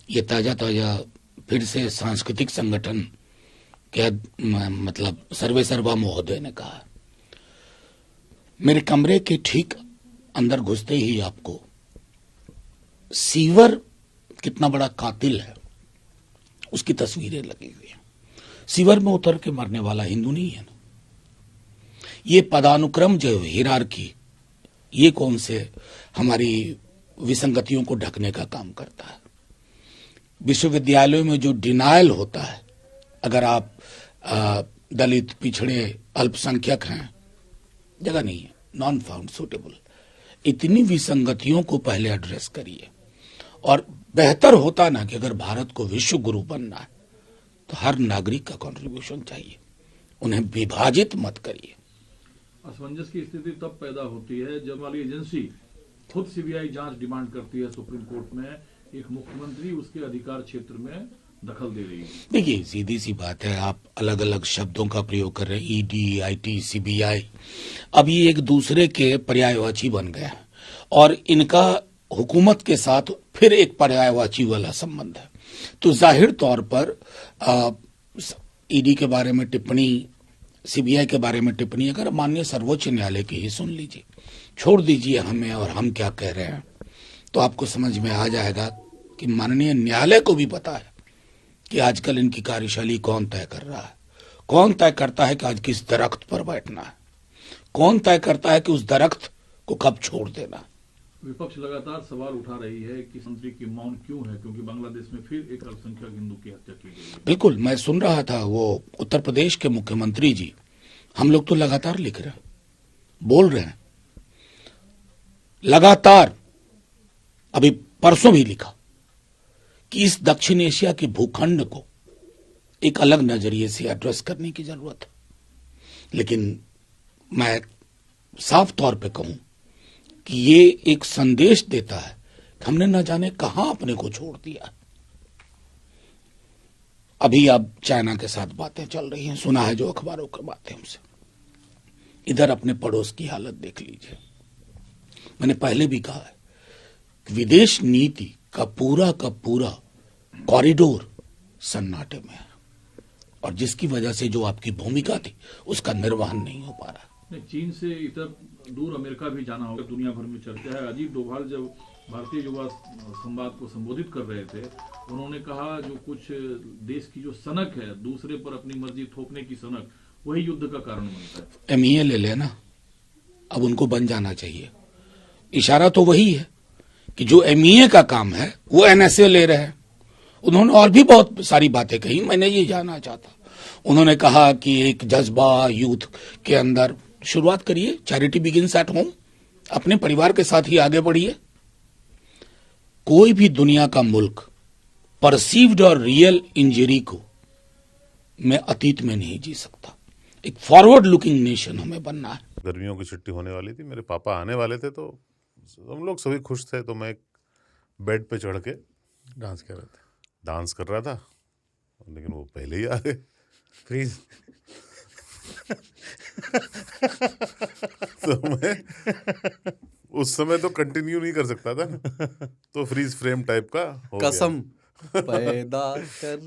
ये ताजा ताजा फिर से सांस्कृतिक संगठन के मतलब सर्वे सर्वा महोदय ने कहा। मेरे कमरे के ठीक अंदर घुसते ही आपको सीवर कितना बड़ा कातिल है उसकी तस्वीरें लगी हुई हैं। सीवर में उतर के मरने वाला हिंदू नहीं है ना। ये पदानुक्रम जो हिरार्की, ये कौन से हमारी विसंगतियों को ढकने का काम करता है। विश्वविद्यालयों में जो डिनायल होता है, अगर आप दलित, पिछड़े, अल्पसंख्यक हैं, जगह नहीं है, नॉन फाउंड सुटेबल। इतनी विसंगतियों को पहले एड्रेस करिए। और बेहतर होता ना कि अगर भारत को विश्व गुरु बनना है तो हर नागरिक का कंट्रीब्यूशन चाहिए, उन्हें विभाजित मत करिए। असमंजस की स्थिति तब पैदा होती है जब वाली एजेंसी खुद सीबीआई जांच डिमांड करती है सुप्रीम कोर्ट में, एक मुख्यमंत्री उसके अधिकार क्षेत्र में दखल दे रही है। देखिए, सीधी सी बात है, आप अलग अलग शब्दों का प्रयोग कर रहे हैं, ईडी, आईटी, सीबीआई। अब ये एक दूसरे के पर्यायवाची बन गए हैं और इनका हुकूमत के साथ फिर एक पर्यायवाची वाला संबंध है। तो जाहिर तौर पर ईडी के बारे में टिप्पणी, सीबीआई के बारे में टिप्पणी अगर माननीय सर्वोच्च न्यायालय की ही सुन लीजिए, छोड़ दीजिए हमें और हम क्या कह रहे हैं, तो आपको समझ में आ जाएगा कि माननीय न्यायालय को भी पता है कि आजकल इनकी कार्यशैली कौन तय कर रहा है। कौन तय करता है कि आज किस दरख्त पर बैठना है, कौन तय करता है कि उस दरख्त को कब छोड़ देना। विपक्ष लगातार सवाल उठा रही है कि मंत्री की मौन क्यों है, क्योंकि बांग्लादेश में फिर एक अल्पसंख्यक हिंदू की हत्या की गई है। बिल्कुल, मैं सुन रहा था, वो उत्तर प्रदेश के मुख्यमंत्री जी, हम लोग तो लगातार लिख रहे हैं, बोल रहे हैं लगातार। अभी परसों भी लिखा कि इस दक्षिण एशिया के भूखंड को एक अलग नजरिए से एड्रेस करने की जरूरत है। लेकिन मैं साफ तौर पे कहूं कि ये एक संदेश देता है कि हमने न जाने कहां अपने को छोड़ दिया। अभी अब चाइना के साथ बातें चल रही हैं, सुना है जो अखबारों की बातें हमसे। इधर अपने पड़ोस की हालत देख लीजिए। मैंने पहले भी कहा है कि विदेश नीति का पूरा कॉरिडोर सन्नाटे में है और जिसकी वजह से जो आपकी भूमिका थी उसका निर्वहन नहीं हो पा रहा। चीन से इतर दूर अमेरिका भी जाना होगा, दुनिया भर में चर्चा है। अजीत डोभाल जब भारतीय युवा संवाद को संबोधित कर रहे थे, उन्होंने कहा जो कुछ देश की जो सनक है, दूसरे पर अपनी मर्जी थोपने की सनक, वही युद्ध का कारण बनता है। एमईए ले लेना, अब उनको बन जाना चाहिए। इशारा तो वही है कि जो एमईए का काम है वो एनएसए ले रहे हैं। उन्होंने और भी बहुत सारी बातें कही, मैंने ये जानना चाहता। उन्होंने कहा कि एक जज्बा यूथ के अंदर, शुरुआत करिए, चैरिटी बिगिंस एट होम, अपने परिवार के साथ ही आगे बढ़िए। कोई भी दुनिया का मुल्क परसीव्ड और रियल इंजरी को मैं अतीत में नहीं जी सकता। एक फॉरवर्ड लुकिंग नेशन हमें बनना है। गर्मियों की छुट्टी होने वाली थी, मेरे पापा आने वाले थे, तो हम लोग सभी खुश थे। तो मैं एक बेड पे चढ़ के डांस कर रहा था, लेकिन वो पहले ही आ गए। फ्रीज। तो मैं उस समय तो कंटिन्यू नहीं कर सकता था ना, तो फ्रीज फ्रेम टाइप का हो गया। कसम पैदा कर